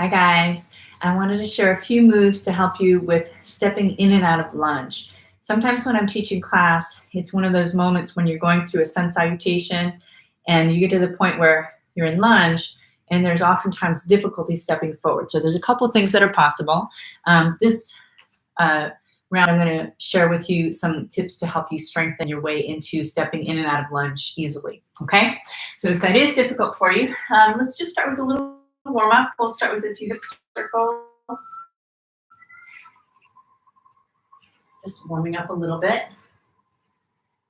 Hi guys, I wanted to share a few moves to help you with stepping in and out of lunge. Sometimes when I'm teaching class, it's one of those moments when you're going through a sun salutation and you get to the point where you're in lunge and there's oftentimes difficulty stepping forward. So there's a couple things that are possible. This round, I'm going to share with you some tips to help you strengthen your way into stepping in and out of lunge easily. Okay, so if that is difficult for you, let's just start with a little warm up. We'll start with a few hip circles, just warming up a little bit,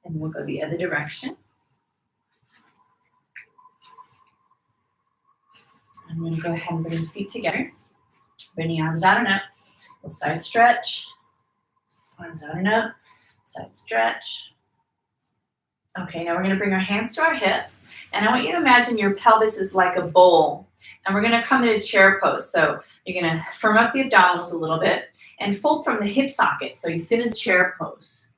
and we'll go the other direction. I'm going to go ahead and bring the feet together, bring the arms out and up. We'll side stretch, arms out and up, side stretch. Okay, now we're going to bring our hands to our hips, and I want you to imagine your pelvis is like a bowl, and we're going to come to a chair pose. So you're going to firm up the abdominals a little bit and fold from the hip socket. So you sit in chair pose,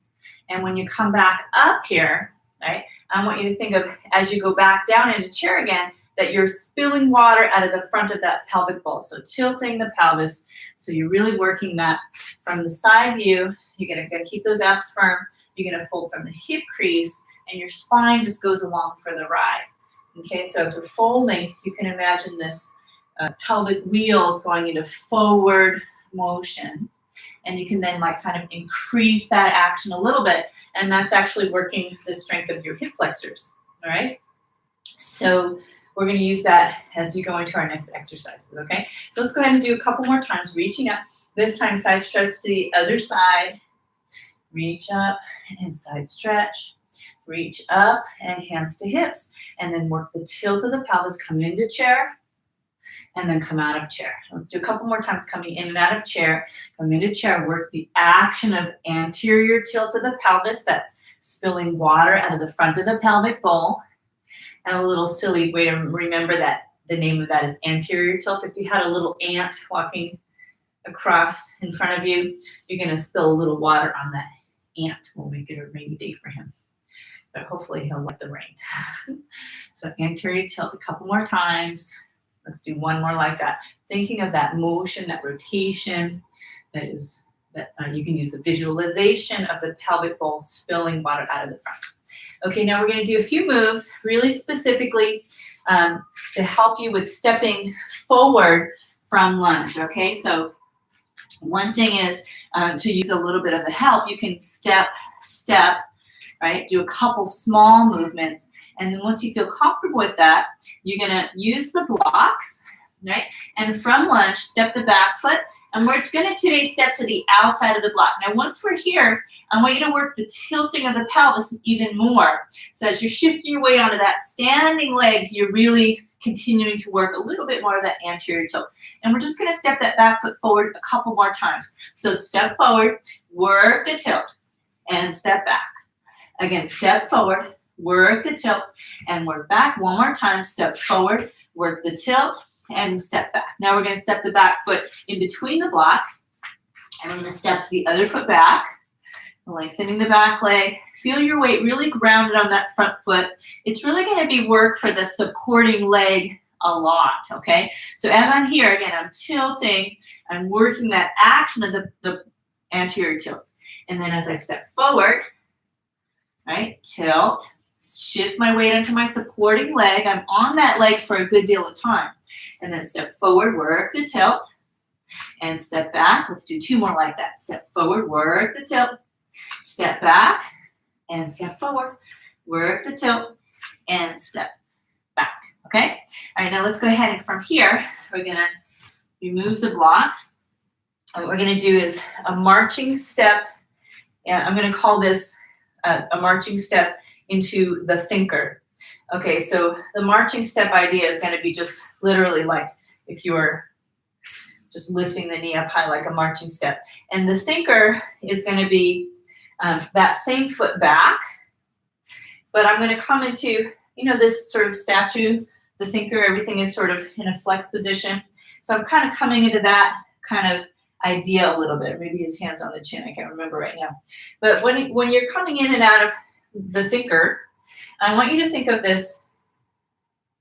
and when you come back up here, right, I want you to think of, as you go back down into chair again, that you're spilling water out of the front of that pelvic bowl. So tilting the pelvis, so you're really working that from the side view. You're going to keep those abs firm. You're going to fold from the hip crease, and your spine just goes along for the ride. Okay, so as we're folding, you can imagine this pelvic wheels going into forward motion. And you can then like kind of increase that action a little bit. And that's actually working the strength of your hip flexors, all right? So we're going to use that as we go into our next exercises, okay? So let's go ahead and do a couple more times, reaching up. This time, side stretch to the other side. Reach up and side stretch. Reach up and hands to hips. And then work the tilt of the pelvis, come into chair, and then come out of chair. Let's do a couple more times, coming in and out of chair. Come into chair, work the action of anterior tilt of the pelvis. That's spilling water out of the front of the pelvic bowl. And a little silly way to remember that the name of that is anterior tilt. If you had a little ant walking across in front of you, you're going to spill a little water on that ant. We'll make it a rainy day for him. But hopefully he'll like the rain. So anterior tilt a couple more times. Let's do one more like that. Thinking of that motion, that rotation, that you can use the visualization of the pelvic bowl spilling water out of the front. Okay, now we're going to do a few moves really specifically to help you with stepping forward from lunge. Okay, so one thing is to use a little bit of the help. You can step, right? Do a couple small movements. And then once you feel comfortable with that, you're going to use the blocks, right? And from lunge, step the back foot. And we're going to today step to the outside of the block. Now, once we're here, I want you to work the tilting of the pelvis even more. So as you're shifting your weight onto that standing leg, you're really continuing to work a little bit more of that anterior tilt. And we're just going to step that back foot forward a couple more times. So step forward, work the tilt, and step back. Again, step forward, work the tilt, and work back. One more time, step forward, work the tilt, and step back. Now we're going to step the back foot in between the blocks, and we're going to step the other foot back, lengthening the back leg. Feel your weight really grounded on that front foot. It's really going to be work for the supporting leg a lot, okay? So as I'm here, again, I'm tilting, I'm working that action of the anterior tilt. And then as I step forward, right, tilt, shift my weight onto my supporting leg. I'm on that leg for a good deal of time. And then step forward, work the tilt, and step back. Let's do two more like that. Step forward, work the tilt, step back, and step forward, work the tilt, and step back, okay? All right, now let's go ahead and from here, we're gonna remove the blocks. And what we're gonna do is a marching step, and I'm gonna call this a marching step into the thinker. Okay, so the marching step idea is going to be just literally like if you were just lifting the knee up high like a marching step. And the thinker is going to be that same foot back, but I'm going to come into, this sort of statue, the thinker, everything is sort of in a flex position. So I'm kind of coming into that kind of idea a little bit. Maybe his hands on the chin, I can't remember right now. But when you're coming in and out of the thinker, I want you to think of this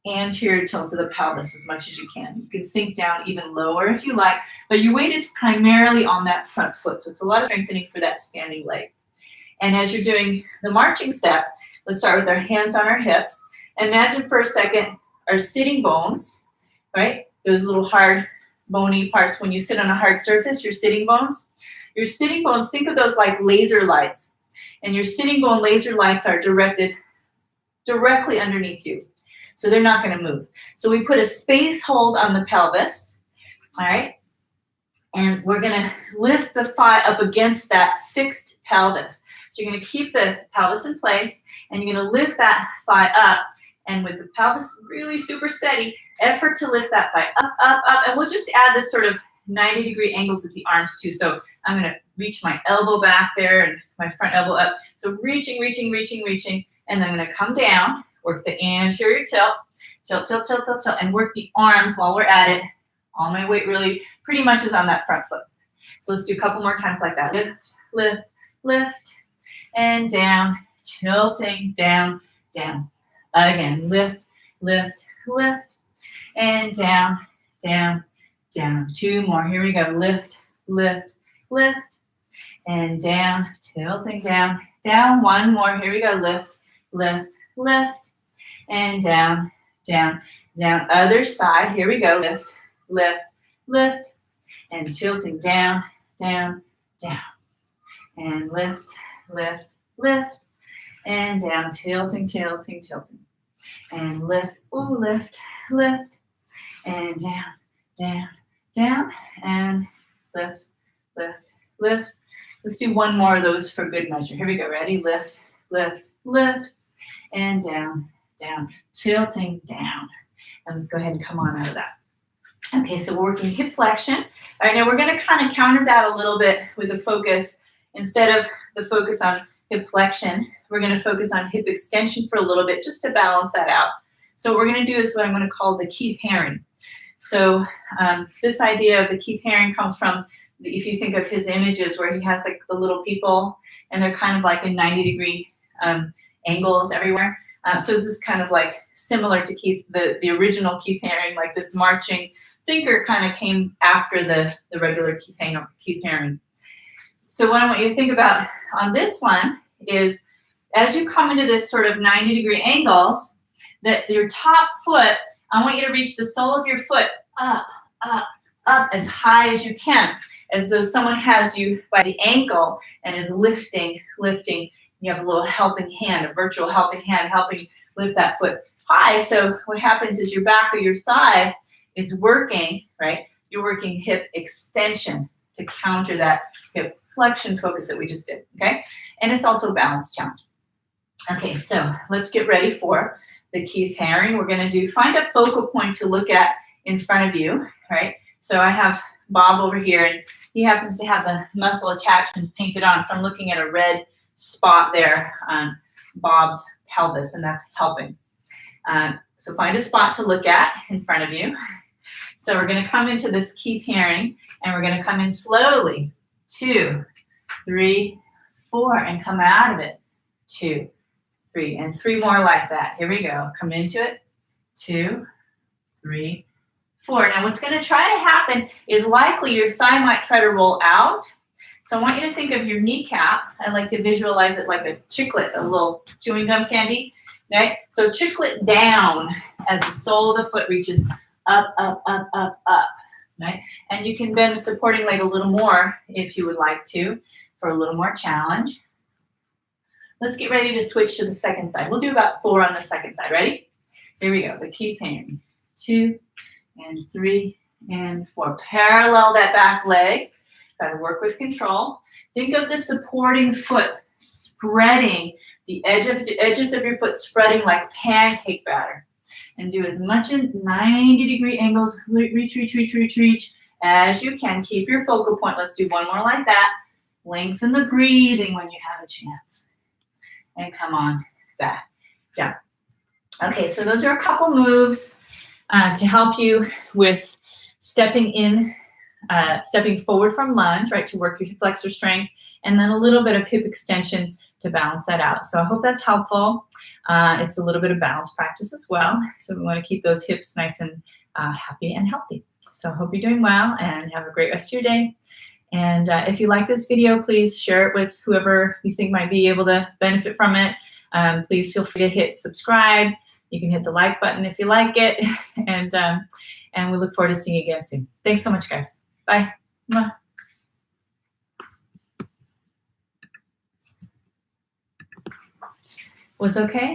anterior tilt of the pelvis as much as you can. You can sink down even lower if you like, but your weight is primarily on that front foot. So it's a lot of strengthening for that standing leg. And as you're doing the marching step, let's start with our hands on our hips. Imagine for a second our sitting bones, right? Those little hard bony parts when you sit on a hard surface, your sitting bones. Your sitting bones, think of those like laser lights. And your sitting bone laser lights are directed directly underneath you. So they're not going to move. So we put a space hold on the pelvis, all right? And we're going to lift the thigh up against that fixed pelvis. So you're going to keep the pelvis in place, and you're going to lift that thigh up. And with the pelvis really super steady, effort to lift that thigh up, up, up. And we'll just add this sort of 90-degree angles with the arms too. So I'm going to reach my elbow back there and my front elbow up. So reaching, reaching, reaching, reaching. And then I'm going to come down, work the anterior tilt, tilt, tilt, tilt, tilt, tilt, and work the arms while we're at it. All my weight really pretty much is on that front foot. So let's do a couple more times like that. Lift, lift, lift, and down, tilting, down, down. Again, lift, lift, lift, and down, down, down. Two more. Here we go. Lift, lift, lift, and down, tilting down, down. One more. Here we go. Lift, lift, lift, and down, down, down. Other side. Here we go. Lift, lift, lift, and tilting down, down, down. And lift, lift, lift, and down, tilting, tilting, tilting. And lift, ooh, lift, lift, and down, down, down, and lift, lift, lift. Let's do one more of those for good measure. Here we go. Ready? Lift, lift, lift, and down, down, tilting down. And let's go ahead and come on out of that. Okay, so we're working hip flexion. All right, now we're going to kind of counter that a little bit with a focus. Instead of the focus on hip flexion, we're going to focus on hip extension for a little bit just to balance that out. So what we're going to do is what I'm going to call the Keith Haring. So this idea of the Keith Haring comes from, if you think of his images where he has like the little people and they're kind of like in 90-degree angles everywhere. So this is kind of like similar to Keith, the original Keith Haring, like this marching thinker kind of came after the regular Keith Haring. So what I want you to think about on this one is as you come into this sort of 90-degree angles, that your top foot, I want you to reach the sole of your foot up, up, up as high as you can, as though someone has you by the ankle and is lifting, lifting. You have a little helping hand, a virtual helping hand, helping lift that foot high. So what happens is your back or your thigh is working, right? You're working hip extension to counter that hip flexion focus that we just did, okay? And it's also a balance challenge. Okay, so let's get ready for the Keith Haring. We're gonna find a focal point to look at in front of you, right? So I have Bob over here, and he happens to have the muscle attachments painted on, so I'm looking at a red spot there on Bob's pelvis, and that's helping. So find a spot to look at in front of you. So we're going to come into this Keith Haring, and we're going to come in slowly. 2, 3, 4, and come out of it. 2, 3, and 3 more like that. Here we go. Come into it. 2, 3, 4. Now what's going to try to happen is likely your thigh might try to roll out. So I want you to think of your kneecap. I like to visualize it like a chiclet, a little chewing gum candy. Right? So chiclet down as the sole of the foot reaches up, up, up, up, up. Right? And you can bend the supporting leg a little more if you would like to for a little more challenge. Let's get ready to switch to the second side. We'll do about 4 on the second side. Ready? Here we go. The Keith Haring. 2 and 3 and 4. Parallel that back leg. Got to work with control. Think of the supporting foot spreading, the edges of your foot spreading like pancake batter. And do as much in 90-degree angles. Reach, reach, reach, reach, reach as you can. Keep your focal point. Let's do one more like that. Lengthen the breathing when you have a chance. And come on back down. Okay, so those are a couple moves to help you with stepping in stepping forward from lunge, right, to work your hip flexor strength, and then a little bit of hip extension to balance that out. So I hope that's helpful. It's a little bit of balance practice as well. So we want to keep those hips nice and happy and healthy. So I hope you're doing well and have a great rest of your day. And if you like this video, please share it with whoever you think might be able to benefit from it. Please feel free to hit subscribe. You can hit the like button if you like it. And we look forward to seeing you again soon. Thanks so much, guys. Bye. Mwah. Was okay?